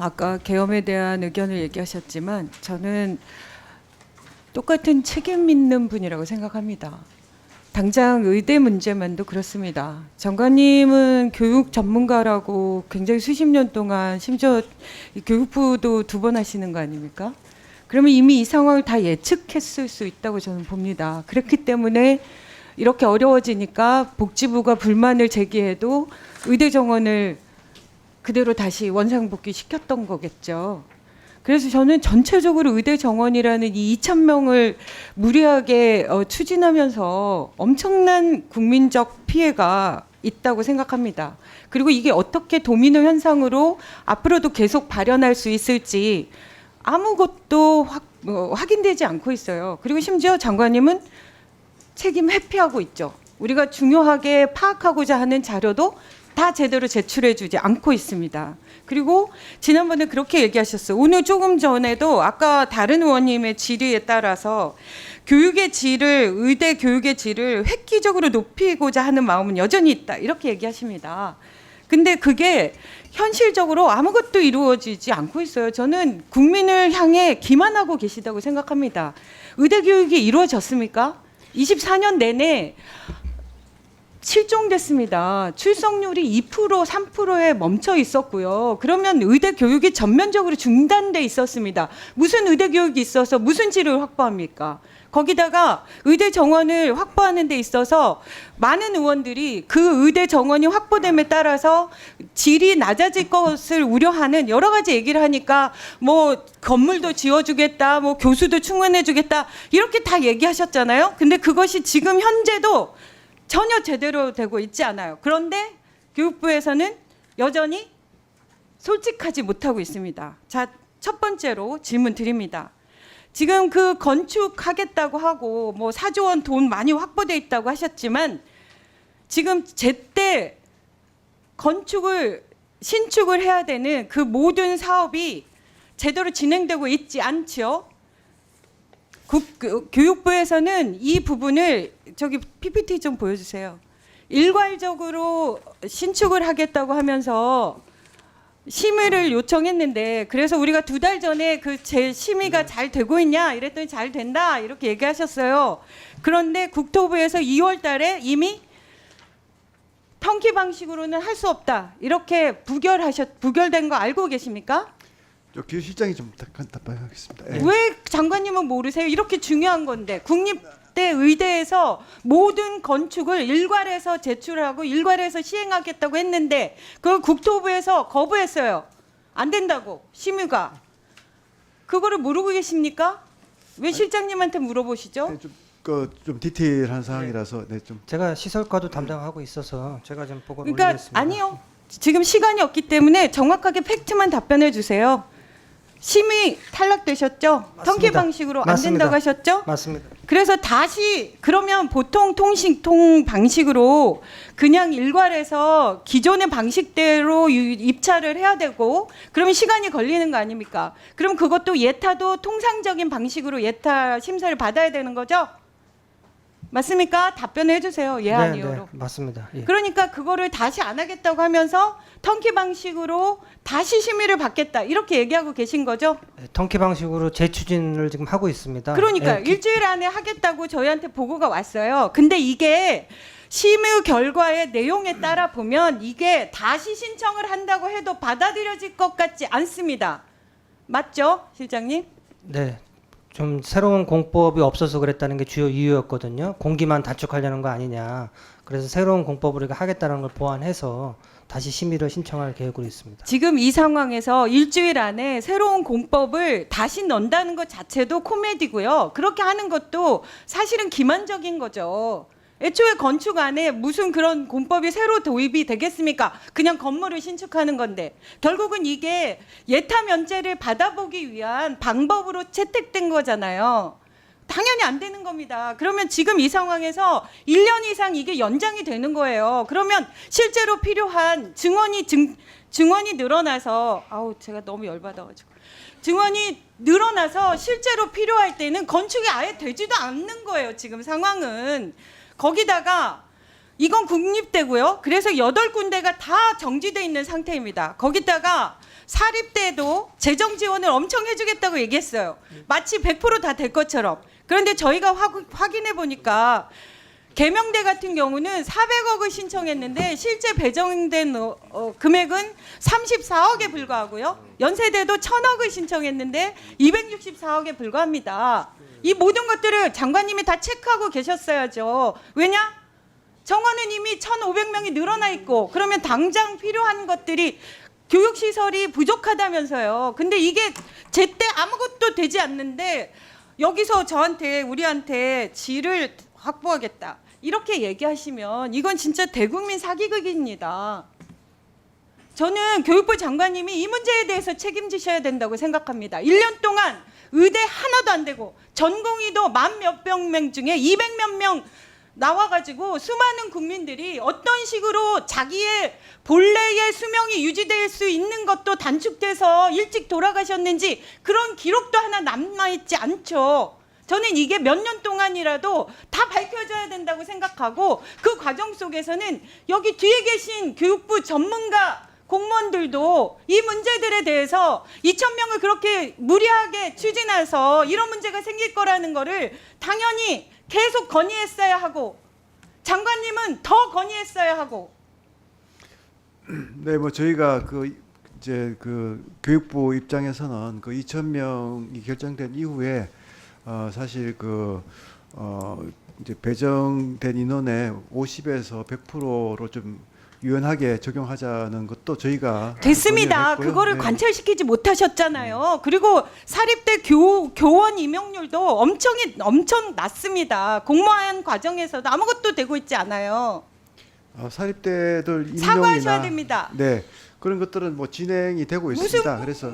아까 계엄에 대한 의견을 얘기하셨지만 저는 똑같은 책임 있는 분이라고 생각합니다. 당장 의대 문제만도 그렇습니다. 장관님은 교육 전문가라고 굉장히 수십 년 동안 심지어 교육부도 2번 하시는 거 아닙니까? 그러면 이미 이 상황을 다 예측했을 수 있다고 저는 봅니다. 그렇기 때문에 이렇게 어려워지니까 복지부가 불만을 제기해도 의대 정원을 그대로 다시 원상복귀 시켰던 거겠죠. 그래서 저는 전체적으로 의대 정원이라는 이 2,000명을 무리하게 추진하면서 엄청난 국민적 피해가 있다고 생각합니다. 그리고 이게 어떻게 도미노 현상으로 앞으로도 계속 발현할 수 있을지 아무것도 확인되지 않고 있어요. 그리고 심지어 장관님은 책임 회피하고 있죠. 우리가 중요하게 파악하고자 하는 자료도 다 제대로 제출해주지 않고 있습니다. 그리고 지난번에 그렇게 얘기하셨어요. 오늘 조금 전에도 아까 다른 의원님의 질의에 따라서 교육의 질을, 의대 교육의 질을 획기적으로 높이고자 하는 마음은 여전히 있다. 이렇게 얘기하십니다. 근데 그게 현실적으로 아무것도 이루어지지 않고 있어요. 저는 국민을 향해 기만하고 계시다고 생각합니다. 의대 교육이 이루어졌습니까? 24년 내내 실종됐습니다. 출석률이 2%, 3%에 멈춰 있었고요. 그러면 의대 교육이 전면적으로 중단돼 있었습니다. 무슨 의대 교육이 있어서 무슨 질을 확보합니까? 거기다가 의대 정원을 확보하는 데 있어서 많은 의원들이 그 의대 정원이 확보됨에 따라서 질이 낮아질 것을 우려하는 여러 가지 얘기를 하니까 뭐 건물도 지어주겠다, 뭐 교수도 충원해주겠다 이렇게 다 얘기하셨잖아요. 근데 그것이 지금 현재도 전혀 제대로 되고 있지 않아요. 그런데 교육부에서는 여전히 솔직하지 못하고 있습니다. 자, 첫 번째로 질문 드립니다. 지금 그 건축하겠다고 하고 뭐 4조 원 돈 많이 확보돼 있다고 하셨지만 지금 제때 신축을 해야 되는 그 모든 사업이 제대로 진행되고 있지 않죠. 교육부에서는 이 부분을 저기 PPT 좀 보여주세요. 일괄적으로 신축을 하겠다고 하면서 심의를 요청했는데 그래서 우리가 2달 전에 그 제 심의가 잘 되고 있냐 이랬더니 잘 된다 이렇게 얘기하셨어요. 그런데 국토부에서 2월 달에 이미 턴키 방식으로는 할 수 없다 이렇게 부결된 거 알고 계십니까? 교실장이 좀 답변하겠습니다. 예. 왜 장관님은 모르세요? 이렇게 중요한 건데 국립대 의대에서 모든 건축을 일괄해서 제출하고 일괄해서 시행하겠다고 했는데 그걸 국토부에서 거부했어요. 안 된다고 심의가. 그거를 모르고 계십니까? 왜 실장님한테 물어보시죠? 네, 좀 디테일한 상황이라서 네, 좀 제가 시설과도 담당하고 있어서 제가 좀 보고 그러니까 올리겠습니다. 아니요. 지금 시간이 없기 때문에 정확하게 팩트만 답변해 주세요. 심의 탈락되셨죠? 맞습니다. 턴키 방식으로 안 맞습니다. 된다고 하셨죠? 맞습니다. 그래서 다시 그러면 보통 통신통 방식으로 그냥 일괄해서 기존의 방식대로 입찰을 해야 되고 그러면 시간이 걸리는 거 아닙니까? 그럼 그것도 예타도 통상적인 방식으로 예타 심사를 받아야 되는 거죠? 맞습니까? 답변해 주세요. 예, 아니요로. 네, 맞습니다. 예. 그러니까 그거를 다시 안 하겠다고 하면서 턴키 방식으로 다시 심의를 받겠다 이렇게 얘기하고 계신 거죠? 네, 턴키 방식으로 재추진을 지금 하고 있습니다. 그러니까 예, 일주일 안에 하겠다고 저희한테 보고가 왔어요. 근데 이게 심의 결과의 내용에 따라 보면 이게 다시 신청을 한다고 해도 받아들여질 것 같지 않습니다. 맞죠, 실장님? 네. 좀 새로운 공법이 없어서 그랬다는 게 주요 이유였거든요. 공기만 단축하려는 거 아니냐. 그래서 새로운 공법을 우리가 하겠다는 걸 보완해서 다시 심의를 신청할 계획으로 있습니다. 지금 이 상황에서 일주일 안에 새로운 공법을 다시 넣는다는 것 자체도 코미디고요. 그렇게 하는 것도 사실은 기만적인 거죠. 애초에 건축 안에 무슨 그런 공법이 새로 도입이 되겠습니까? 그냥 건물을 신축하는 건데 결국은 이게 예타 면제를 받아보기 위한 방법으로 채택된 거잖아요. 당연히 안 되는 겁니다. 그러면 지금 이 상황에서 1년 이상 이게 연장이 되는 거예요. 그러면 실제로 필요한 증원이 늘어나서 제가 너무 열받아가지고 증원이 늘어나서 실제로 필요할 때는 건축이 아예 되지도 않는 거예요. 지금 상황은. 거기다가 이건 국립대고요. 그래서 8군데가 다 정지돼 있는 상태입니다. 거기다가 사립대도 재정 지원을 엄청 해주겠다고 얘기했어요. 마치 100% 다 될 것처럼. 그런데 저희가 확인해 보니까 계명대 같은 경우는 400억을 신청했는데 실제 배정된 금액은 34억에 불과하고요. 연세대도 1000억을 신청했는데 264억에 불과합니다. 이 모든 것들을 장관님이 다 체크하고 계셨어야죠. 왜냐? 정원은 이미 1,500명이 늘어나 있고 그러면 당장 필요한 것들이 교육시설이 부족하다면서요. 근데 이게 제때 아무것도 되지 않는데 여기서 우리한테 질을 확보하겠다. 이렇게 얘기하시면 이건 진짜 대국민 사기극입니다. 저는 교육부 장관님이 이 문제에 대해서 책임지셔야 된다고 생각합니다. 1년 동안 의대 하나도 안 되고 전공의도 1000 몇백 명 중에 200 몇 명 나와가지고 수많은 국민들이 어떤 식으로 자기의 본래의 수명이 유지될 수 있는 것도 단축돼서 일찍 돌아가셨는지 그런 기록도 하나 남아있지 않죠. 저는 이게 몇 년 동안이라도 다 밝혀져야 된다고 생각하고 그 과정 속에서는 여기 뒤에 계신 교육부 전문가 공무원들도 이 문제들에 대해서 2,000명을 그렇게 무리하게 추진해서 이런 문제가 생길 거라는 거를 당연히 계속 건의했어야 하고 장관님은 더 건의했어야 하고. 네, 뭐 저희가 이제 교육부 입장에서는 2,000명이 결정된 이후에 사실 이제 배정된 인원의 50에서 100%로 좀 유연하게 적용하자는 것도 저희가 됐습니다. 건의했고요. 그거를 네. 관철시키지 못하셨잖아요. 그리고 사립대 교원 임용률도 엄청 낮습니다. 공모한 과정에서도 아무것도 되고 있지 않아요. 사립대들 임용이나 사과하셔야 됩니다. 네, 그런 것들은 뭐 진행이 되고 있습니다. 그래서